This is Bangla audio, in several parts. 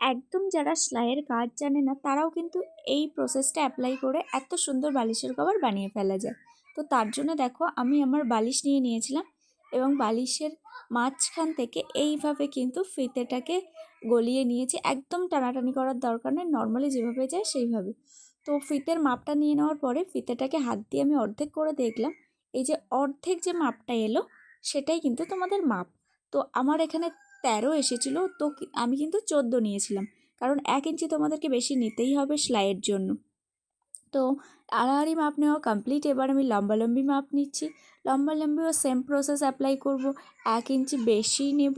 একদম যারা সেলাইয়ের কাজ জানে না তারাও কিন্তু এই প্রসেসটা অ্যাপ্লাই করে এত সুন্দর বালিশের কভার বানিয়ে ফেলা যায়। তো তার জন্য দেখো আমি আমার বালিশ নিয়ে নিয়েছিলাম এবং বালিশের মাঝখান থেকে এইভাবে কিন্তু ফিতেটাকে গলিয়ে নিয়েছি। একদম টানাটানি করার দরকার নেই, নর্মালি যেভাবে যায় সেইভাবে। তো ফিতের মাপটা নিয়ে নেওয়ার পরে ফিতেটাকে হাত দিয়ে আমি অর্ধেক করে দেখলাম। এই যে অর্ধেক যে মাপটা এলো সেটাই কিন্তু তোমাদের মাপ। তো আমার এখানে 13 এসেছিলো, তো আমি কিন্তু 14 নিয়েছিলাম, কারণ 1 ইঞ্চি তোমাদেরকে বেশি নিতেই হবে সেলাইয়ের জন্য। তো আড়াআড়ি মাপ নেওয়া কমপ্লিট। এবার আমি লম্বালম্বি মাপ নিচ্ছি। লম্বালম্বিও সেম প্রসেস অ্যাপ্লাই করব, 1 ইঞ্চি বেশি নেব।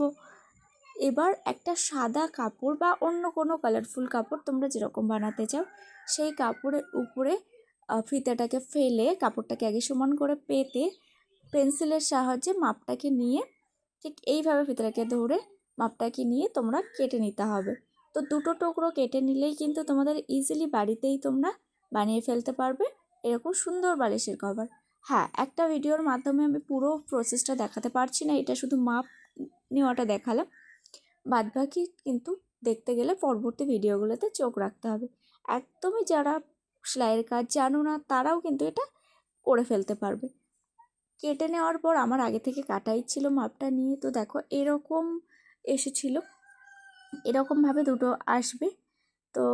এবার একটা সাদা কাপড় বা অন্য কোনো কালারফুল কাপড় তোমরা যেরকম বানাতে চাও সেই কাপড়ের উপরে ফিতাটাকে ফেলে কাপড়টাকে আগে সমান করে পেতে পেন্সিলের সাহায্যে মাপটাকে নিয়ে ঠিক এইভাবে ফিতাটাকে ধরে মাপটাকে নিয়ে তোমরা কেটে নিতে হবে। তো দুটো টুকরো কেটে নিলেই কিন্তু তোমাদের ইজিলি বাড়িতেই তোমরা বানিয়ে ফেলতে পারবে এরকম সুন্দর বালিশের কভার। হ্যাঁ, একটা ভিডিওর মাধ্যমে আমি পুরো প্রসেসটা দেখাতে পারছি না, এটা শুধু মাপ নেওয়াটা দেখালাম। বাদবাকি কিন্তু দেখতে গেলে পরবর্তী ভিডিওগুলোতে চোখ রাখতে হবে। একদমই যারা সেলাইয়ের কাজ জানো না তারাও কিন্তু এটা করে ফেলতে পারবে। কেটে নেওয়ার পর আমার আগে থেকে কাটাই ছিল মাপটা নিয়ে, তো দেখো এরকম এসেছিলো, এরকমভাবে দুটো আসবে। তো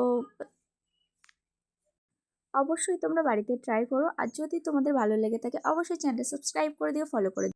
অবশ্যই তোমরা বাড়িতে ট্রাই করো, আর যদি তোমাদের ভালো লেগে থাকে অবশ্যই চ্যানেলটা সাবস্ক্রাইব করে দিও, ফলো করে দিও।